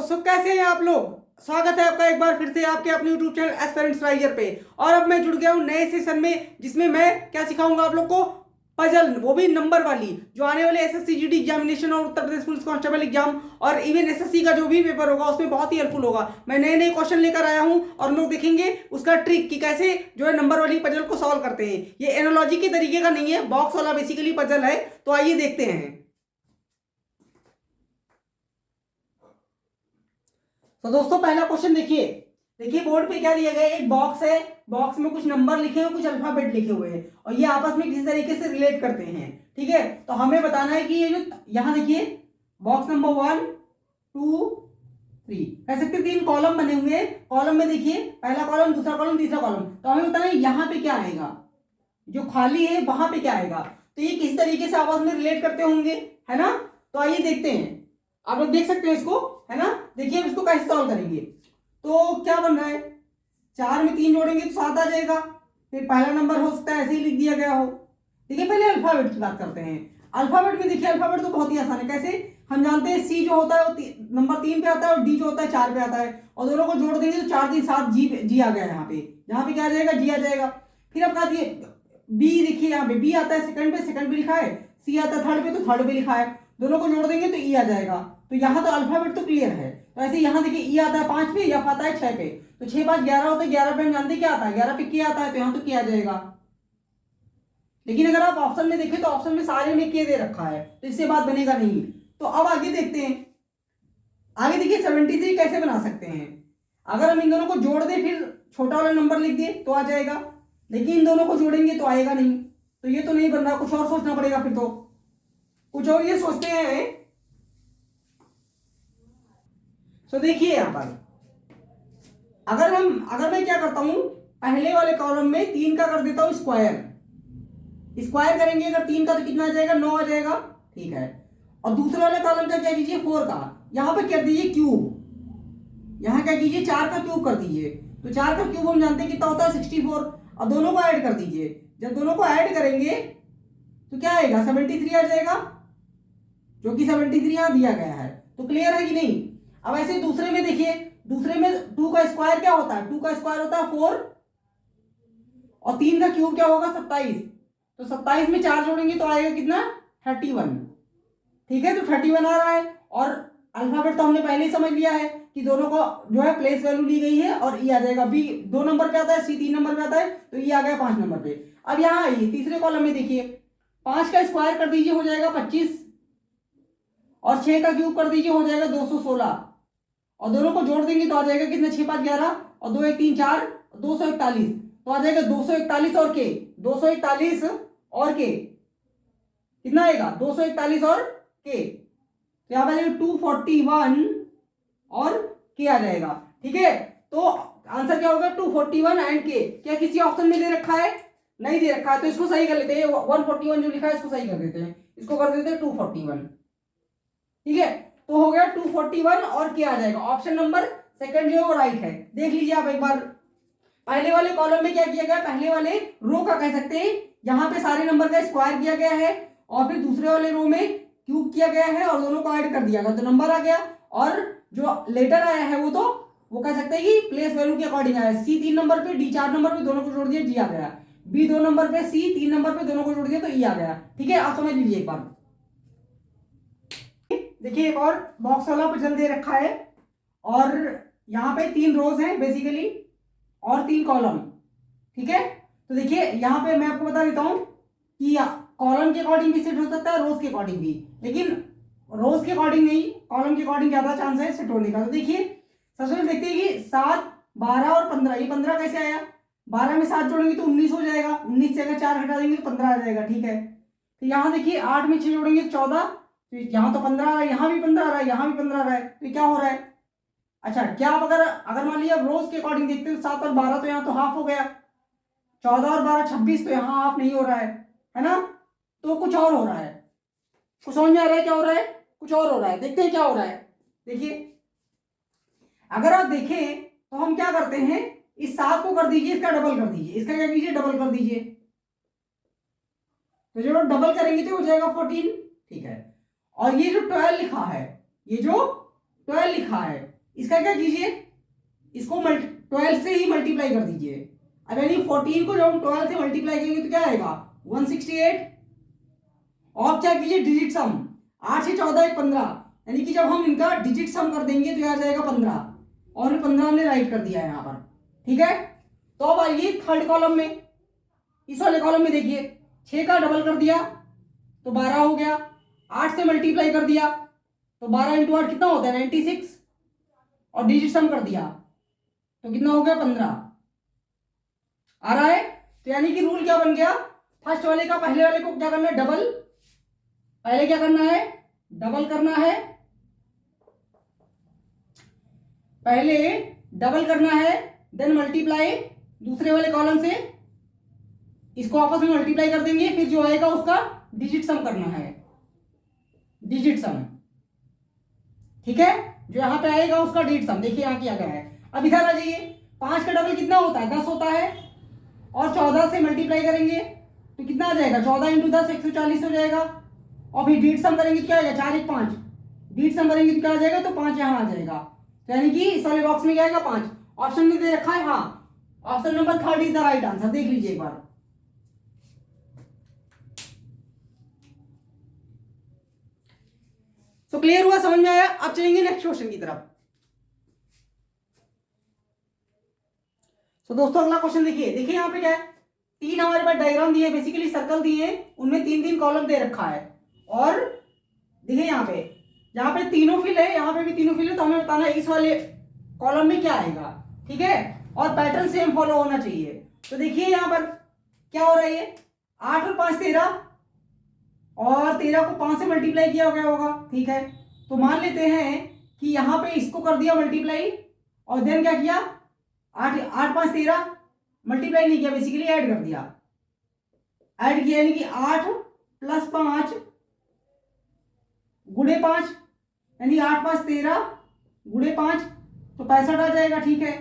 दोस्तों, कैसे हैं आप लोग। स्वागत है आपका एक बार फिर से आपके अपने YouTube चैनल एस्पिरेंट्स राइजर पे। और अब मैं जुड़ गया हूं नए सेशन में, जिसमें मैं क्या सिखाऊंगा आप लोग को, पजल, वो भी नंबर वाली, जो आने वाले एसएससी जीडी एग्जामिनेशन और Uttar Pradesh police constable exam और इवन एसएससी का जो भी पेपर होगा उसमें बहुत ही हेल्पफुल होगा। मैं नए नए क्वेश्चन लेकर आया हूं और हम लोग देखेंगे उसका ट्रिक कि कैसे जो है नंबर वाली पजल को सॉल्व करते हैं। ये एनालॉजी के तरीके का नहीं है, बॉक्स वाला बेसिकली पजल है। तो आइए देखते हैं। तो दोस्तों, पहला क्वेश्चन देखिए बोर्ड पे क्या दिया गया है। एक बॉक्स है, बॉक्स में कुछ नंबर लिखे हैं, कुछ अल्फाबेट लिखे हुए हैं और ये आपस में किसी तरीके से रिलेट करते हैं। ठीक है, तो हमें बताना है कि ये जो यहां देखिए बॉक्स नंबर 1 2 3 कह सकते 3 कॉलम बने हुए हैं। कॉलम में देखिए पहला कॉलम, दूसरा कॉलम, तीसरा कॉलम। तो हमें बताना है यहाँ पे क्या आएगा, जो खाली है वहां पे क्या आएगा। तो ये किस तरीके से आपस में रिलेट करते होंगे, है ना। तो आइए देखते हैं। आप लोग देख सकते हो इसको, है ना। देखिए इसको कैसे सॉल्व करेंगे। तो क्या बन रहा है, 4 में 3 जोड़ेंगे तो 7 आ जाएगा। फिर पहला नंबर हो सकता है ऐसे ही लिख दिया गया हो। देखिए पहले अल्फाबेट की बात करते हैं। अल्फाबेट में देखिए, अल्फाबेट तो बहुत ही आसान है। कैसे, हम जानते हैं सी जो होता है वो नंबर 3 पे आता है और डी जो होता है 4 पे आता है। और दोनों को जोड़ देंगे तो 4 3 7 जी आ गया। यहाँ पे क्या आ जाएगा, जी आ जाएगा। फिर अब कहा दिए बी, देखिए यहाँ पे बी आता है सेकंड पे लिखा है। सी आता है थर्ड पे, तो थर्ड पे लिखा है। दोनों को जोड़ देंगे तो ई आ जाएगा। तो यहाँ तो अल्फाबेट तो क्लियर है। तो ऐसे यहाँ देखिए ई आता है 5 पे, या आता है 6 पे। तो 6 5 11 होता है, 11 पे हम जानते क्या आता है, 11 पे क्या आता है, तो यहाँ तो क्या आ जाएगा। लेकिन अगर आप ऑप्शन में देखें तो ऑप्शन में सारे में के दे रखा है, तो इससे बात बनेगा नहीं। तो अब आगे देखते हैं। आगे देखिए 73 कैसे बना सकते हैं। अगर हम इन दोनों को जोड़ दें फिर छोटा वाला नंबर लिख दिए तो आ जाएगा। लेकिन इन दोनों को जोड़ेंगे तो आएगा नहीं। तो ये तो नहीं बन रहा, कुछ और सोचना पड़ेगा। फिर तो कुछ और ये सोचते हैं। तो देखिए यहां पर अगर मैं क्या करता हूं, पहले वाले कॉलम में 3 का कर देता हूं स्क्वायर। स्क्वायर करेंगे अगर 3 का तो कितना आ जाएगा, 9 आ जाएगा। ठीक है। और दूसरे वाले कॉलम का क्या कीजिए, 4 का, यहां पर कर दीजिए क्यूब। यहां क्या कीजिए, 4 का क्यूब कर दीजिए। तो 4 का क्यूब हम जानते हैं कितना होता है, 64। और दोनों को ऐड कर दीजिए। जब दोनों को ऐड करेंगे तो क्या आएगा, 73 आ जाएगा, जो कि 73 यहां दिया गया है। तो क्लियर है कि नहीं। अब ऐसे दूसरे में देखिए, दूसरे में 2 का स्क्वायर क्या होता है, 2 का स्क्वायर होता है 4 और 3 का क्यूब क्या होगा, 27। तो 27 में 4 जोड़ेंगे तो आएगा कितना, 31। ठीक है, तो 31 आ रहा है। और अल्फाबेट तो हमने पहले ही समझ लिया है कि दोनों को जो है प्लेस वैल्यू ली गई है। और ई आ जाएगा, बी 2 नंबर पे आता है, सी 3 नंबर पे आता है, तो ई आ गया 5 नंबर पे। अब यहाँ आइए तीसरे कॉलम में देखिए, 5 का स्क्वायर कर दीजिए हो जाएगा 25 और 6 का क्यूब कर दीजिए हो जाएगा 216। और दोनों को जोड़ देंगे तो आ जाएगा कितना, 6 5 11 और 2 1 3 4, 241। तो आ जाएगा 241 और के, 241 और के कितना आएगा, 241 और के। तो यहाँ पर 241 और के आ जाएगा। ठीक है, तो आंसर क्या होगा, 241 एंड के। क्या किसी ऑप्शन में दे रखा है, नहीं दे रखा है। तो इसको सही कर लेते हैं, 141 जो लिखा है इसको सही कर देते हैं, इसको कर देते हैं 241। ठीक है, तो हो गया 241 और क्या आ जाएगा, ऑप्शन नंबर सेकंड जो राइट है। देख लीजिए आप एक बार। पहले वाले कॉलम में क्या किया गया, पहले वाले रो का कह सकते हैं, यहां पे सारे नंबर का स्क्वायर किया गया है और फिर दूसरे वाले रो में क्यूब किया गया है और दोनों को ऐड कर दिया गया तो नंबर आ गया। और जो लेटर आया है वो कह सकते हैं कि प्लेस वैल्यू के अकॉर्डिंग आया। सी 3 नंबर पे, डी 4 नंबर पे, दोनों को जोड़ दिया, जी आ गया। बी 2 नंबर पे, सी 3 नंबर पे, दोनों को जोड़ दिया तो ई आ गया। ठीक है, आप समझ लीजिए एक बार। देखिए एक और बॉक्स वाला पजल दे रखा है और यहाँ पे 3 रोज हैं बेसिकली और 3 कॉलम। ठीक है, तो देखिए यहाँ पे मैं आपको बता देता हूँ कि कॉलम के अकॉर्डिंग भी सेट हो सकता है, रोज के अकॉर्डिंग भी, लेकिन रोज के अकॉर्डिंग नहीं, कॉलम के अकॉर्डिंग ज्यादा चांस है सेट होने का। तो देखिए सबसे पहले देखते हैं कि 7 12 और 15, ये 15 कैसे आया, 12 में 7 जोड़ेंगे तो 19 हो जाएगा, 19 से अगर 4 हटा देंगे तो 15 आ जाएगा। ठीक है, तो यहाँ देखिए 8 में 6 जोड़ेंगे तो 14, तो यहाँ तो 15 आ रहा है, यहाँ भी 15 आ रहा है, यहाँ भी 15 आ रहा है। तो क्या हो रहा है, अच्छा क्या आप अगर मान लीजिए रोज के अकॉर्डिंग देखते हैं, 7 और 12 तो यहाँ तो हाफ हो गया, 14 और 12 26, तो यहाँ हाफ नहीं हो रहा है ना। तो कुछ और हो रहा है, कुछ समझ में आ रहा है क्या हो रहा है, कुछ और हो रहा है। देखते हैं क्या हो रहा है। देखिए अगर आप देखें तो हम क्या करते हैं, इस 7 को कर दीजिए, इसका डबल कर दीजिए, इसका क्या कीजिए, डबल कर दीजिए। तो जब डबल करेंगे तो हो जाएगा 14। ठीक है, और ये जो 12 लिखा है, ये जो 12 लिखा है इसका क्या कीजिए, इसको 12 से ही मल्टीप्लाई कर दीजिए। अब यानी 14 को जब हम 12 से मल्टीप्लाई करेंगे तो क्या आएगा 168। और क्या कीजिए डिजिट सम, 8 से 14 एक 15, यानी कि जब हम इनका डिजिट सम कर देंगे तो आ जाएगा 15, और 15 हमने राइट कर दिया है यहाँ पर। ठीक है, तो अब आइए थर्ड कॉलम में, इस वाले कॉलम में देखिए 6 का डबल कर दिया तो 12 हो गया, 8 से मल्टीप्लाई कर दिया तो 12 इंटू 8 कितना होता है 96, और डिजिट सम कर दिया तो कितना हो गया 15। आ रहा है, तो यानी कि रूल क्या बन गया, फर्स्ट वाले का पहले वाले को क्या करना है डबल, पहले क्या करना है डबल करना है, पहले डबल करना है, देन मल्टीप्लाई दूसरे वाले कॉलम से, इसको आपस में मल्टीप्लाई कर देंगे, फिर जो आएगा उसका डिजिट सम करना है, डिजिट सम। ठीक है, जो यहां पे आएगा उसका डिजिट सम, देखिए यहां किया गया है। अब इधर आ जाइए, 5 का डबल कितना होता है 10 होता है, और 14 से मल्टीप्लाई करेंगे तो कितना आ जाएगा 14 इंटू 10 140 हो जाएगा, और फिर डिजिट सम करेंगे तो क्या आएगा 4 1 5, डिजिट सम करेंगे तो क्या आ जाएगा तो 5 यहां आ जाएगा, तो यानी कि इस वाले बॉक्स में क्या आएगा 5। ऑप्शन में दे रखा है, हाँ option number 3 is the right answer, देख लीजिए एक बार। तो क्लियर हुआ, समझ में आया। अब चलेंगे नेक्स्ट क्वेश्चन की तरफ। तो दोस्तों अगला क्वेश्चन देखिए, देखिए यहाँ पे क्या है, 3 हमारे पास डायग्राम दिए, बेसिकली सर्कल दिए, उनमें 3 कॉलम दे रखा है, और देखिए यहाँ पे तीनों फिल है, यहाँ पे भी तीनों फिल है, तो हमें बताना है इस वाले कॉलम में क्या आएगा। ठीक है, और पैटर्न सेम फॉलो होना चाहिए। तो देखिए यहाँ पर क्या हो रहा है, ये 8 और 5 13, और 13 को 5 से मल्टीप्लाई किया गया होगा। ठीक है, तो मान लेते हैं कि यहाँ पे इसको कर दिया मल्टीप्लाई, और देन क्या किया 8 8 5 13, मल्टीप्लाई नहीं किया, बेसिकली ऐड कर दिया, ऐड किया, यानी कि 8 + 5 गुणे 5, यानी 8 5 13 गुणे 5 तो 65 आ जाएगा। ठीक है,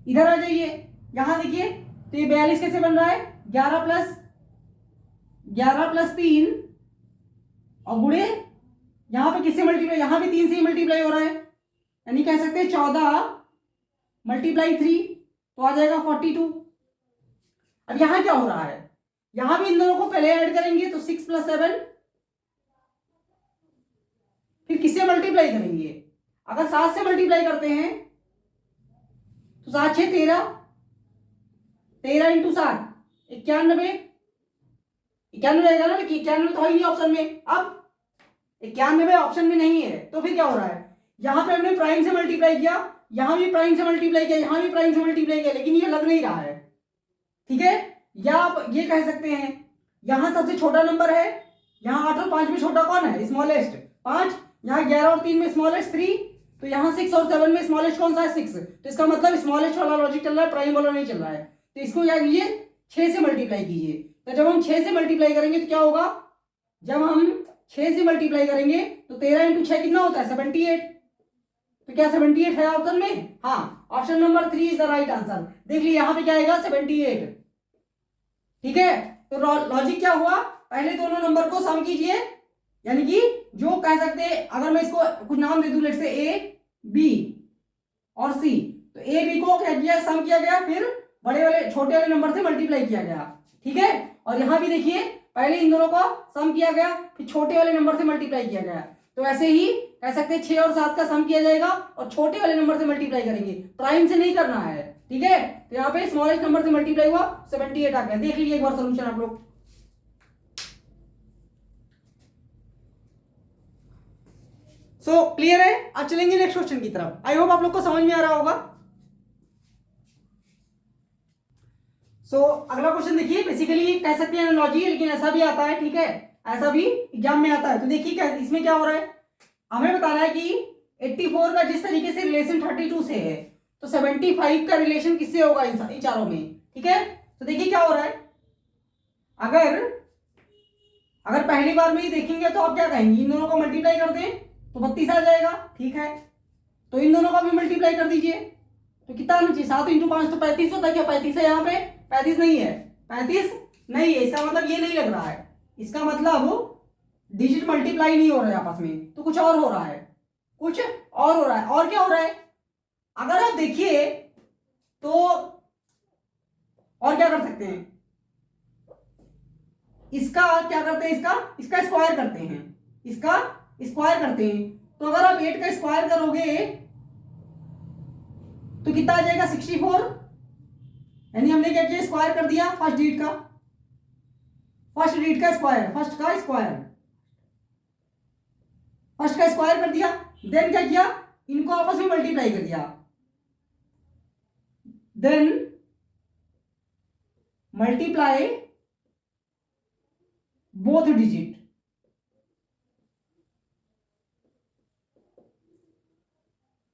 इधर आ जाइए, यहां देखिए, तो ये 42 कैसे बन रहा है 11 + 3, और गुणे यहां पे किससे मल्टीप्लाई, यहां भी 3 से ही मल्टीप्लाई हो रहा है, यानी कह सकते हैं 14 × 3 तो आ जाएगा 42। अब यहां क्या हो रहा है, यहां भी इन दोनों को पहले ऐड करेंगे तो 6 + 7, फिर किससे मल्टीप्लाई करेंगे, अगर 7 से मल्टीप्लाई करते हैं तो 7 6 13, 13 × 7 91, 91 रहेगा ना, लेकिन 91 तो है नहीं ऑप्शन में, अब 91 ऑप्शन में नहीं है, तो फिर क्या हो रहा है, यहां पे हमने प्राइम से मल्टीप्लाई किया, यहां भी प्राइम से मल्टीप्लाई किया, यहां भी प्राइम से मल्टीप्लाई किया, लेकिन ये लग नहीं रहा है। ठीक है, या आप ये कह सकते हैं यहां सबसे छोटा नंबर है, यहां 8 और 5 में छोटा कौन है स्मॉलेस्ट 5, यहाँ 11 और 3 में स्मॉलेस्ट 3, तो यहाँ 6 और 7 में स्मॉलेस्ट कौन सा है 6, तो इसका मतलब स्मॉलेस्ट वाला लॉजिक चल रहा है, प्राइम वाला नहीं चल रहा है। तो इसको क्या कीजिए 6 से मल्टीप्लाई कीजिए, तो जब हम 6 से मल्टीप्लाई करेंगे तो क्या होगा, जब हम 6 से मल्टीप्लाई करेंगे तो 13 × 6 कितना होता है 78, तो क्या 78 है ऑप्शन में, हाँ option number 3 is the right answer. देख लीजिए यहाँ पे क्या आएगा 78। ठीक है, तो लॉजिक क्या हुआ, पहले दोनों नंबर को सम कीजिए, यानी कि जो कह सकते हैं, अगर मैं इसको कुछ नाम दे दूं, लेट से A B और C, तो A B को क्या किया सम किया गया, फिर बड़े वाले छोटे वाले नंबर से मल्टीप्लाई किया गया। ठीक है, और यहां भी देखिए पहले इन दोनों को सम किया गया, फिर छोटे वाले नंबर से मल्टीप्लाई किया गया, तो ऐसे ही कह सकते हैं 6 और 7 का सम किया जाएगा और छोटे वाले नंबर से मल्टीप्लाई करेंगे, प्राइम से नहीं करना है। ठीक है, तो यहाँ पे स्मॉलेस्ट नंबर से मल्टीप्लाई हुआ 78 आ गया। देख लीजिए एक बार सोल्यूशन आप लोग। सो क्लियर है, अब चलेंगे नेक्स्ट क्वेश्चन की तरफ। आई होप आप लोग को समझ में आ रहा होगा। सो अगला क्वेश्चन देखिए, बेसिकली कह सकते हैं एनालॉजी, लेकिन ऐसा भी आता है। ठीक है, ऐसा भी एग्जाम में आता है। तो देखिए क्या इसमें क्या हो रहा है, हमें बताना है कि 84 का जिस तरीके से रिलेशन 32 से है, तो 75 का रिलेशन किससे होगा इन चारों में। ठीक है, तो देखिए क्या हो रहा है, अगर पहली बार में ही देखेंगे तो आप क्या कहेंगे, इन दोनों को मल्टीप्लाई कर दें तो 32 आ जाएगा। ठीक है, तो इन दोनों का भी मल्टीप्लाई कर दीजिए, तो कितना आना चाहिए 7 × 5 तो 35 होता है। क्या 35 है, यहाँ पे 35 नहीं है, 35 नहीं है, इसका मतलब ये नहीं लग रहा है, इसका मतलब डिजिट मल्टीप्लाई नहीं हो रहा है आपस में, तो कुछ और हो रहा है। कुछ और हो रहा है। और क्या हो रहा है, अगर आप देखिए तो और क्या कर सकते हैं, इसका क्या करते हैं, इसका स्क्वायर करते हैं, इसका स्क्वायर करते हैं। तो अगर आप 8 का स्क्वायर करोगे तो कितना आ जाएगा 64, यानी हमने क्या किया, स्क्वायर कर दिया फर्स्ट डिजिट का, स्क्वायर, फर्स्ट का स्क्वायर कर दिया। देन क्या किया, इनको आपस में मल्टीप्लाई कर दिया, then multiply both digit,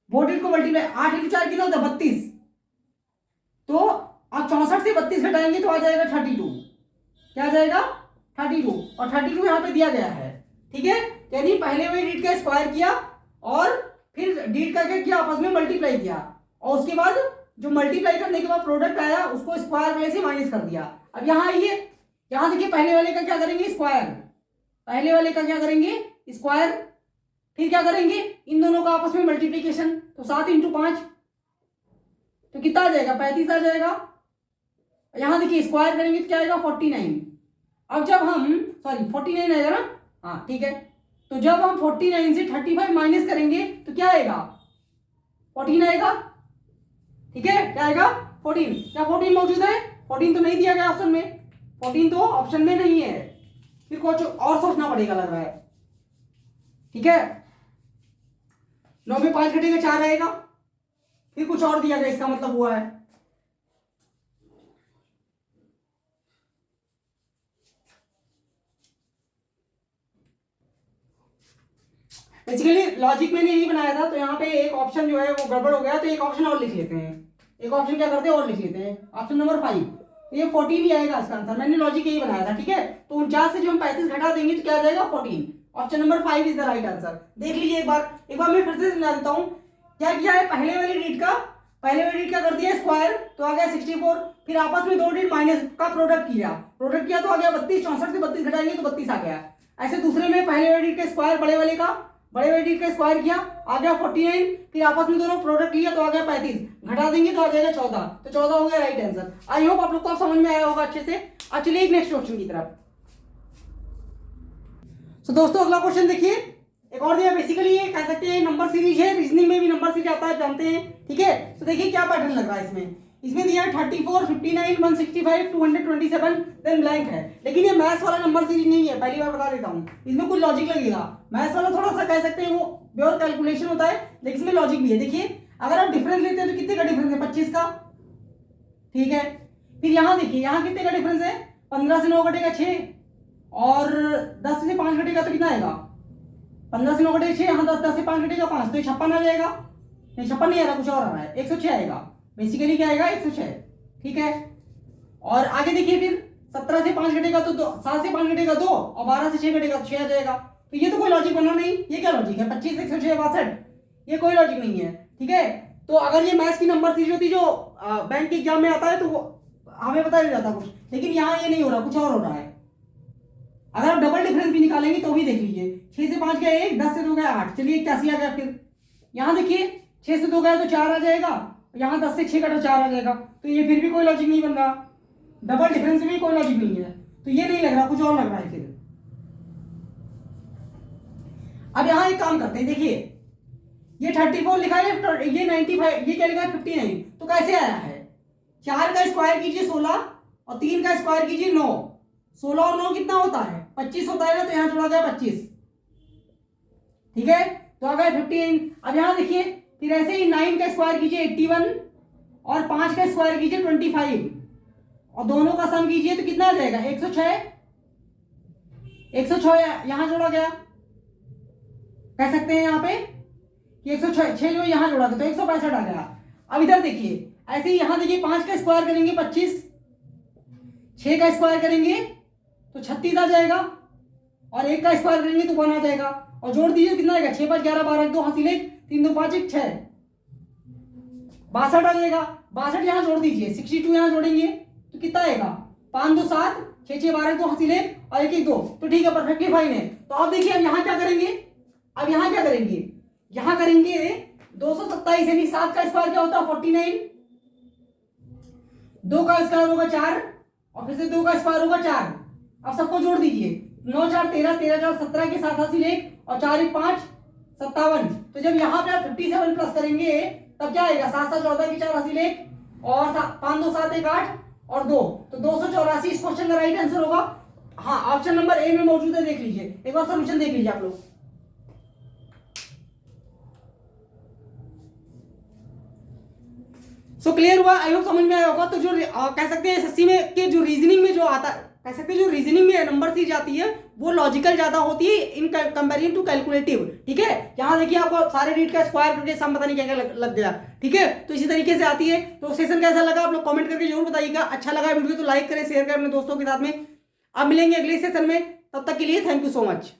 both को मल्टीप्लाई, 8 इंटू 4 कितना होता है 32, तो आप 64 से 32 घटाएंगे तो आ जाएगा 32, क्या आ जाएगा 32, और 32 यहां पे दिया गया है, ठीक है। यानी पहले वही डिजिट का स्क्वायर किया और फिर डिजिट का क्या किया, आपस में मल्टीप्लाई किया, और उसके बाद जो मल्टीप्लाई करने के बाद प्रोडक्ट आया उसको स्क्वायर वाले से माइनस कर दिया। अब यहाँ आइए, यहाँ देखिए पहले वाले का क्या करेंगे, स्क्वायर, पहले वाले का क्या करेंगे स्क्वायर, फिर क्या करेंगे इन दोनों का आपस में मल्टीप्लीकेशन, तो 7 इंटू 5 तो कितना आ जाएगा 35 आ जाएगा। यहां देखिए स्क्वायर करेंगे तो क्या आएगा 49। अब जब हम सॉरी 49 आएगा ना, हाँ ठीक है, तो जब हम 49 से 35 माइनस करेंगे तो क्या आएगा 14 आएगा, ठीक है, क्या आएगा 14, क्या 14 मौजूद है, 14 तो नहीं दिया गया ऑप्शन में, 14 तो ऑप्शन में नहीं है, फिर कुछ और सोचना पड़ेगा लग रहा है, ठीक है। 9 में 5 घटेगा 4 आएगा, फिर कुछ और दिया गया, इसका मतलब हुआ है बेसिकली लॉजिक मैंने यही बनाया था, तो यहाँ पे एक ऑप्शन जो है वो गड़बड़ हो गया, तो एक ऑप्शन और लिख लेते हैं, एक ऑप्शन क्या करते हैं और लिख लेते हैं, ऑप्शन नंबर 5, ये 14 ही आएगा इसका आंसर, मैंने लॉजिक यही बनाया था, ठीक है। तो 49 से जो हम 35 घटा देंगे तो क्या आ जाएगा 14, option number 5 is the right answer. देख लीजिए एक बार मैं फिर से समझा देता हूँ, क्या किया है, पहले वाली डिजिट का कर दिया स्क्वायर तो आ गया 64, फिर आपस में दो डिजिट माइनस का प्रोडक्ट किया तो आ गया 32, 64 से 32 घटाएंगे तो 32 आ गया। ऐसे दूसरे में पहले वाले डिजिट का स्क्वायर बड़े वाले डिजिट का स्क्वायर किया, आ गया 49, फिर आपस में दोनों प्रोडक्ट लिया तो आ गया 35, घटा देंगे तो आ जाएगा 14, तो 14 हो गया राइट आंसर। आई होप आप लोग को समझ में आया होगा अच्छे से। अब चलिए एक नेक्स्ट क्वेश्चन की तरफ। तो दोस्तों अगला क्वेश्चन देखिए, एक और दिया, बेसिकली ये कह सकते हैं नंबर सीरीज है, रीजनिंग में भी नंबर सीरीज आता है जानते हैं, ठीक है। तो देखिए क्या पैटर्न लग रहा है इसमें दिया है 34, 59, 165, 227, देन ब्लैंक है, लेकिन ये मैथ्स वाला नंबर सीरीज नहीं है, पहली बार बता देता हूँ, इसमें कुछ लॉजिक लगेगा। मैथ्स वाला थोड़ा सा कह सकते हैं वो प्योर कैलकुलेशन होता है, लेकिन इसमें लॉजिक भी है। देखिए अगर आप डिफरेंस लेते हैं तो कितने का डिफरेंस है 25 का, ठीक है। फिर यहाँ देखिए यहाँ कितने का डिफरेंस है, 15 से 9 घटेगा 6, और 10 से 5 घटेगा तो कितना आएगा, 15 से 9 घटेगा 6, यहाँ 10 से 5 घटेगा 5, तो 56 आ जाएगा, नहीं 56 नहीं आ रहा, कुछ और आ रहा है, 106 आएगा, बेसिकली क्या आएगा 106, ठीक है। और आगे देखिए फिर 17 से 5 घटेगा तो 7 से 5 घटेगा 2, और 12 से 6 घटेगा तो 6 आ जाएगा, तो ये तो कोई लॉजिक बना नहीं, ये क्या लॉजिक है 25, 106, 62, ये कोई लॉजिक नहीं है, ठीक है। तो अगर ये मैथ्स की नंबर सीरीज होती जो बैंक के एग्जाम में आता है तो हमें पता चल जाता कुछ, लेकिन यहाँ ये नहीं हो रहा, कुछ और हो रहा है। अगर आप डबल डिफरेंस भी निकालेंगे तो भी देख लीजिए, 6 से 5 गया 1, 10 से 2 गया 8, चलिए 81 आ गया। फिर यहाँ देखिए 6 से 2 गया तो 4 आ जाएगा, यहाँ 10 से 6 का तो 4 आ जाएगा, तो ये फिर भी कोई लॉजिक नहीं बन रहा, डबल डिफरेंस में भी कोई लॉजिक नहीं है, तो ये नहीं लग रहा, कुछ और लग रहा है फिर। अब यहाँ एक काम करते हैं, देखिए ये 34 लिखा है, ये 95, ये क्या लिखा है 59, तो कैसे आया है, 4 का स्क्वायर कीजिए 16 और 3 का स्क्वायर कीजिए 9, 16 और 9 कितना होता है 25 होता है ना, तो यहाँ जोड़ा गया 25, ठीक है, तो आ गया 59। अब यहाँ देखिए फिर ऐसे ही 9 का स्क्वायर कीजिए 81 और 5 का स्क्वायर कीजिए 25 और दोनों का सम कीजिए तो कितना आ जाएगा 106, 106 यहाँ जोड़ा गया, कह सकते हैं यहाँ पे कि 106 जो यहाँ जोड़ा गया तो 165 आ गया। अब इधर देखिए ऐसे ही यहाँ देखिए 5 का स्क्वायर करेंगे 25, 6 का स्क्वायर करेंगे तो 36 आ जाएगा, और 1 का स्क्वायर करेंगे तो 1 आ जाएगा, और जोड़ दीजिए कितना आएगा 6 5 11 12 2 हासिल 1 3 2 5 1 6, 62 आ जाएगा। 62 यहाँ जोड़ दीजिए, 62 यहाँ जोड़ेंगे तो कितना आएगा 5 2 7 6 6 12 2 हासिल 1 और 1 1 2, तो ठीक है परफेक्टली फाइन है। तो अब देखिए अब यहाँ क्या करेंगे, यहां करेंगे 227 यानी 7 का स्क्वायर क्या होता है 49, 2 का स्क्वायर होगा 4 और फिर से 2 का स्क्वायर होगा 4। अब सबको जोड़ दीजिए, 9 4 13, 13 4 17 के साथ हासिल 1 और 4 1 5 57। तो जब यहाँ पे आप 57 प्लस करेंगे तब क्या आएगा 7 7 14 की 4 हासिल 1 और 5 2 7 1 8 और 2, तो 284 इस क्वेश्चन का राइट आंसर होगा। हाँ, ऑप्शन नंबर ए में मौजूद है, देख लीजिए एक बार सॉल्यूशन देख लीजिए आप लोग। सो क्लियर हुआ, आई होप समझ में आया होगा। तो जो कह सकते हैं एसएससी में के जो रीजनिंग में जो आता है, कह सकते हैं जो रीजनिंग में नंबर सी जाती है वो लॉजिकल ज्यादा होती है इन कंपेरिजन टू कैलकुलेटिव। ठीक है, यहाँ देखिए आपको सारे रीड का स्क्वायर करके सम पता नहीं क्या क्या लग गया। ठीक है, तो इसी तरीके से आती है। तो सेशन कैसा लगा आप लोग कमेंट करके जरूर बताइएगा। अच्छा लगा वीडियो तो लाइक करें, शेयर करें अपने दोस्तों के साथ में। अब मिलेंगे अगले सेशन में, तब तक के लिए थैंक यू सो मच।